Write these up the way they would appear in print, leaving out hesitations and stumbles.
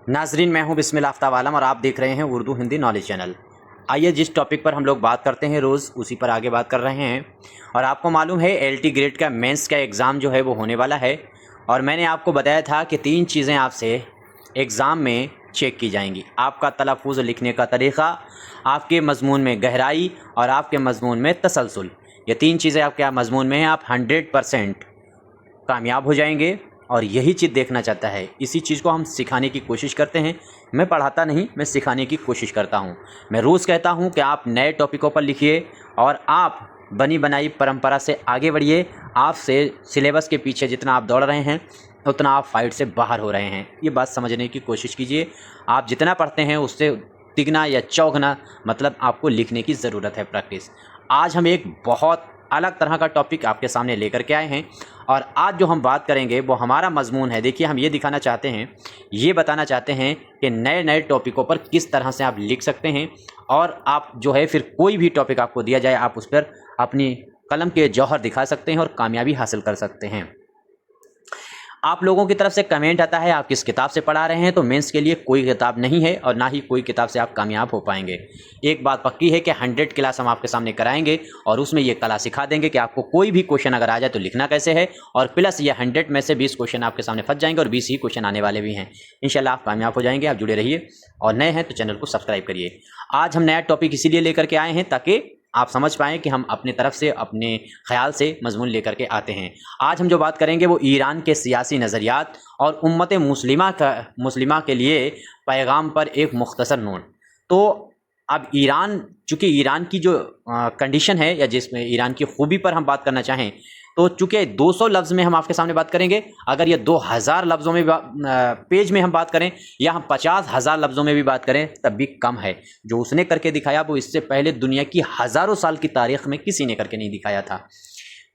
नाजरीन, मैं हूं बिस्मिल आफ्ताब आलम और आप देख रहे हैं उर्दू हिंदी नॉलेज चैनल। आइए जिस टॉपिक पर हम लोग बात करते हैं रोज़ उसी पर आगे बात कर रहे हैं। और आपको मालूम है LT ग्रेड का मेंस का एग्ज़ाम जो है वो होने वाला है। और मैंने आपको बताया था कि 3 चीज़ें आपसे एग्ज़ाम में चेक की जाएंगी: आपका तलफ़्फ़ुज़ लिखने का तरीक़ा, आपके मज़मून में गहराई और आपके मज़मून में तसलसल। ये 3 चीज़ें आपके मज़मून में हैं, आप 100% कामयाब हो जाएंगे। और यही चीज़ देखना चाहता है, इसी चीज़ को हम सिखाने की कोशिश करते हैं। मैं पढ़ाता नहीं, मैं सिखाने की कोशिश करता हूँ। मैं रोज़ कहता हूँ कि आप नए टॉपिकों पर लिखिए और आप बनी बनाई परंपरा से आगे बढ़िए। आपसे सिलेबस के पीछे जितना आप दौड़ रहे हैं उतना आप फाइट से बाहर हो रहे हैं। ये बात समझने की कोशिश कीजिए। आप जितना पढ़ते हैं उससे तिगना या चौगना मतलब आपको लिखने की ज़रूरत है, प्रैक्टिस। आज हम एक बहुत अलग तरह का टॉपिक आपके सामने लेकर के आए हैं और आज जो हम बात करेंगे वो हमारा मजमून है। देखिए, हम ये दिखाना चाहते हैं, ये बताना चाहते हैं कि नए नए टॉपिकों पर किस तरह से आप लिख सकते हैं। और आप जो है फिर कोई भी टॉपिक आपको दिया जाए आप उस पर अपनी कलम के जौहर दिखा सकते हैं और कामयाबी हासिल कर सकते हैं। आप लोगों की तरफ से कमेंट आता है आप किस किताब से पढ़ा रहे हैं, तो मेंस के लिए कोई किताब नहीं है और ना ही कोई किताब से आप कामयाब हो पाएंगे। एक बात पक्की है कि 100 क्लास हम आपके सामने कराएंगे और उसमें ये कला सिखा देंगे कि आपको कोई भी क्वेश्चन अगर आ जाए तो लिखना कैसे है। और प्लस ये 100 में से 20 क्वेश्चन आपके सामने फंस जाएंगे और 20 ही क्वेश्चन आने वाले भी हैं। इंशाल्लाह आप कामयाब हो जाएंगे। आप जुड़े रहिए और नए हैं तो चैनल को सब्सक्राइब करिए। आज हम नया टॉपिक इसीलिए लेकर के आए हैं ताकि आप समझ पाएँ कि हम अपनी तरफ से अपने ख़्याल से मजमून लेकर के आते हैं। आज हम जो बात करेंगे वो ईरान के सियासी नज़रियात और उम्मत मुस्लिमा के लिए पैगाम पर एक मुख्तसर नोट। तो अब ईरान, चूँकि ईरान की जो कंडीशन है या जिसमें ईरान की खूबी पर हम बात करना चाहें तो चूँकि 200 लफ्ज़ में हम आपके सामने बात करेंगे, अगर ये 2000 लफ्ज़ों में पेज में हम बात करें या हम 50,000 लफ्ज़ों में भी बात करें तब भी कम है। जो उसने करके दिखाया वो इससे पहले दुनिया की हज़ारों साल की तारीख़ में किसी ने करके नहीं दिखाया था।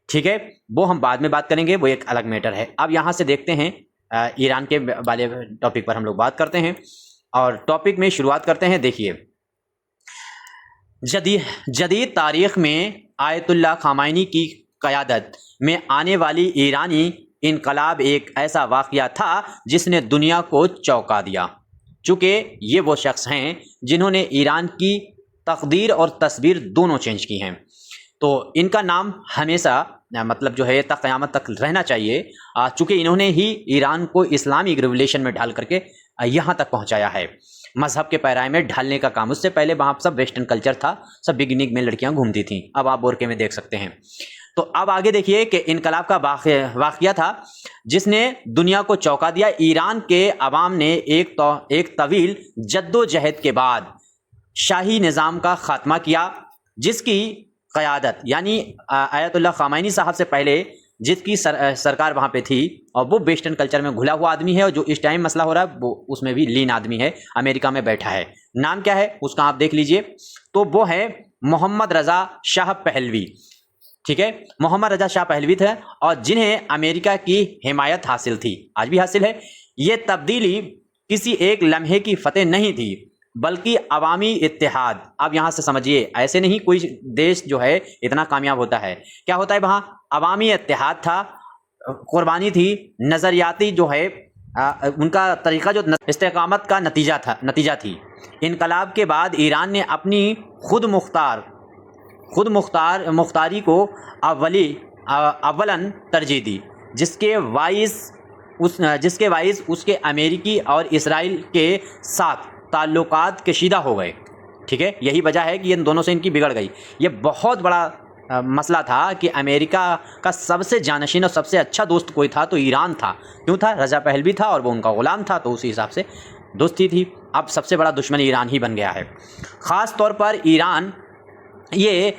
ठीक है, वो हम बाद में बात करेंगे, वो एक अलग मैटर है। अब यहाँ से देखते हैं ईरान के वाले टॉपिक पर हम लोग बात करते हैं और टॉपिक में शुरुआत करते हैं। देखिए, जदीद तारीख़ में आयतुल्लाह ख़ामैनी की क़यादत में आने वाली ईरानी इनकलाब एक ऐसा वाक़या था जिसने दुनिया को चौंका दिया। चूँकि ये वो शख्स हैं जिन्होंने ईरान की तकदीर और तस्वीर दोनों चेंज की हैं, तो इनका नाम हमेशा मतलब जो है तक क़यामत तक रहना चाहिए। चूँकि इन्होंने ही ईरान को इस्लामिक रिवोल्यूशन में ढाल करके यहाँ तक पहुँचाया है। मज़हब के पैराए में ढालने का काम, उससे पहले वहाँ सब वेस्टर्न कल्चर था, सब बिगनिंग में लड़कियाँ घूमती थीं। अब आप बोरके में देख सकते हैं। तो अब आगे देखिए कि इनकलाब का वाक़या था जिसने दुनिया को चौंका दिया। ईरान के अवाम ने एक तवील जद्दोजहद के बाद शाही निज़ाम का ख़ात्मा किया, जिसकी क़यादत यानी आयतुल्लाह ख़ामैनी साहब से पहले जिसकी सरकार वहाँ पे थी, और वो वेस्टर्न कल्चर में घुला हुआ आदमी है और जो इस टाइम मसला हो रहा है वो उसमें भी लीन आदमी है, अमेरिका में बैठा है। नाम क्या है उसका आप देख लीजिए, तो वो है मोहम्मद रज़ा शाह पहलवी। ठीक है, मोहम्मद रज़ा शाह पहलवी थे और जिन्हें अमेरिका की हिमायत हासिल थी, आज भी हासिल है। ये तब्दीली किसी एक लम्हे की फतेह नहीं थी बल्कि अवामी इत्तेहाद। अब यहाँ से समझिए, ऐसे नहीं कोई देश जो है इतना कामयाब होता है। क्या होता है वहाँ? अवामी इत्तेहाद था, कुर्बानी थी, नज़रियाती जो है उनका तरीक़ा जो इस्तेकामत का नतीजा थी। इनकलाब के बाद ईरान ने अपनी खुद मुख्तारी को अव्वलन तरजीह दी, जिसके वाइस उसके अमेरिकी और इसराइल के साथ ताल्लुकात कशीदा हो गए। ठीक है, यही वजह है कि इन दोनों से इनकी बिगड़ गई। ये बहुत बड़ा मसला था कि अमेरिका का सबसे जानशीन और सबसे अच्छा दोस्त कोई था तो ईरान था। क्यों था? रज़ा पहलवी था और वो उनका ग़ुलाम था, तो उसी हिसाब से दोस्ती थी। अब सबसे बड़ा दुश्मन ईरान ही बन गया है। ख़ास तौर पर ईरान, ये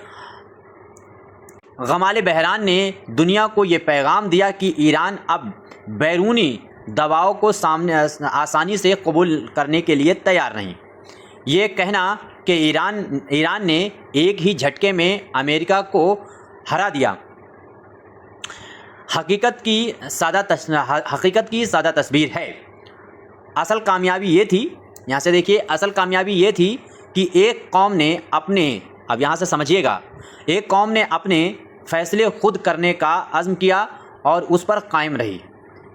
गमाल बहरान ने दुनिया को ये पैगाम दिया कि ईरान अब बैरूनी दबाव को आसानी से कबूल करने के लिए तैयार नहीं। ये कहना कि ईरान ने एक ही झटके में अमेरिका को हरा दिया, हकीकत की सादा तस्वीर है। असल कामयाबी ये थी, यहाँ से देखिए, असल कामयाबी ये थी कि एक कौम ने अपने, अब यहाँ से समझिएगा, एक कौम ने अपने फ़ैसले खुद करने का अज़्म किया और उस पर कायम रही।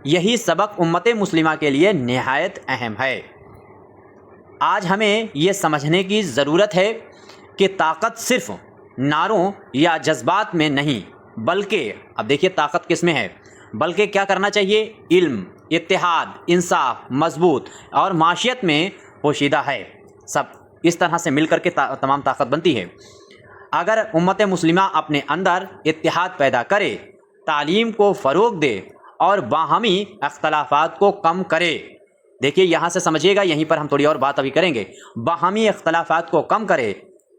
यही सबक उम्मत मुस्लिमा के लिए निहायत अहम है। आज हमें ये समझने की ज़रूरत है कि ताकत सिर्फ नारों या जज्बात में नहीं, बल्कि अब देखिए ताकत किस में है, बल्कि क्या करना चाहिए, इल्म, इत्तेहाद, इंसाफ, मजबूत और माशियत में पोशीदा है। सब इस तरह से मिलकर के तमाम ताकत बनती है। अगर उम्मत मुस्लिमा अपने अंदर इत्तेहाद पैदा करे, तालीम को फ़रोग़ दे और बाहमी अख्तलाफात को कम करे, देखिए यहाँ से समझिएगा, यहीं पर हम थोड़ी और बात अभी करेंगे, बाहमी अख्तलाफात को कम करे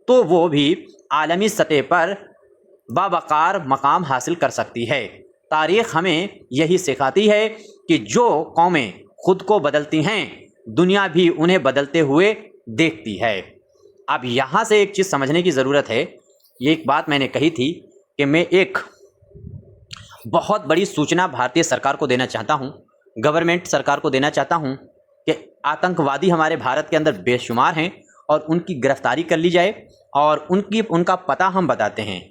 तो वो भी आलमी सतह पर बावकार मकाम हासिल कर सकती है। तारीख़ हमें यही सिखाती है कि जो कौमें ख़ुद को बदलती हैं, दुनिया भी उन्हें बदलते हुए देखती है। अब यहाँ से एक चीज़ समझने की ज़रूरत है। ये एक बात मैंने कही थी कि मैं एक बहुत बड़ी सूचना भारतीय सरकार को देना चाहता हूँ, गवर्नमेंट सरकार को देना चाहता हूँ कि आतंकवादी हमारे भारत के अंदर बेशुमार हैं और उनकी गिरफ्तारी कर ली जाए और उनका पता हम बताते हैं।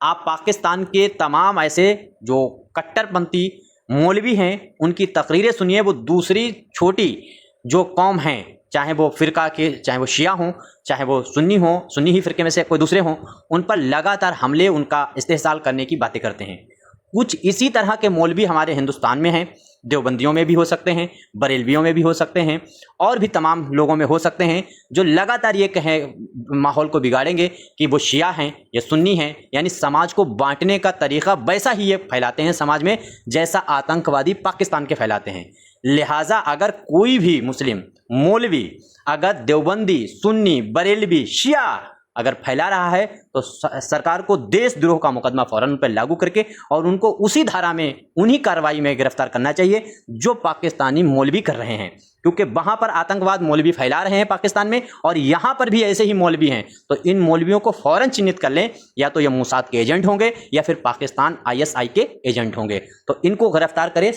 आप पाकिस्तान के तमाम ऐसे जो कट्टरपंथी मौलवी हैं उनकी तकरीरें सुनिए। वो दूसरी छोटी जो कौम हैं, चाहे वो फ़िरका के, चाहे वो शिया हों, चाहे वो सुन्नी ही फ़िरके में से कोई दूसरे हों, उन पर लगातार हमले, उनका इस्तेहसाल करने की बातें करते हैं। कुछ इसी तरह के मौलवी हमारे हिंदुस्तान में हैं, देवबंदियों में भी हो सकते हैं, बरेलवियों में भी हो सकते हैं और भी तमाम लोगों में हो सकते हैं, जो लगातार ये कहें, माहौल को बिगाड़ेंगे कि वो शिया हैं या सुन्नी हैं, यानी समाज को बांटने का तरीक़ा वैसा ही ये फैलाते हैं समाज में जैसा आतंकवादी पाकिस्तान के फैलाते हैं। लिहाजा अगर कोई भी मुस्लिम मौलवी अगर देवबंदी, सुन्नी, बरेलवी, शिया अगर फैला रहा है तो सरकार को देशद्रोह का मुकदमा फ़ौरन उन पर लागू करके और उनको उसी धारा में, उन्हीं कार्रवाई में गिरफ्तार करना चाहिए जो पाकिस्तानी मौलवी कर रहे हैं, क्योंकि वहाँ पर आतंकवाद मौलवी फैला रहे हैं पाकिस्तान में और यहाँ पर भी ऐसे ही मौलवी हैं। तो इन मौलवियों को फ़ौरन चिन्हित कर लें, या तो ये मोसाद के एजेंट होंगे या फिर पाकिस्तान ISI के एजेंट होंगे, तो इनको गिरफ्तार करें।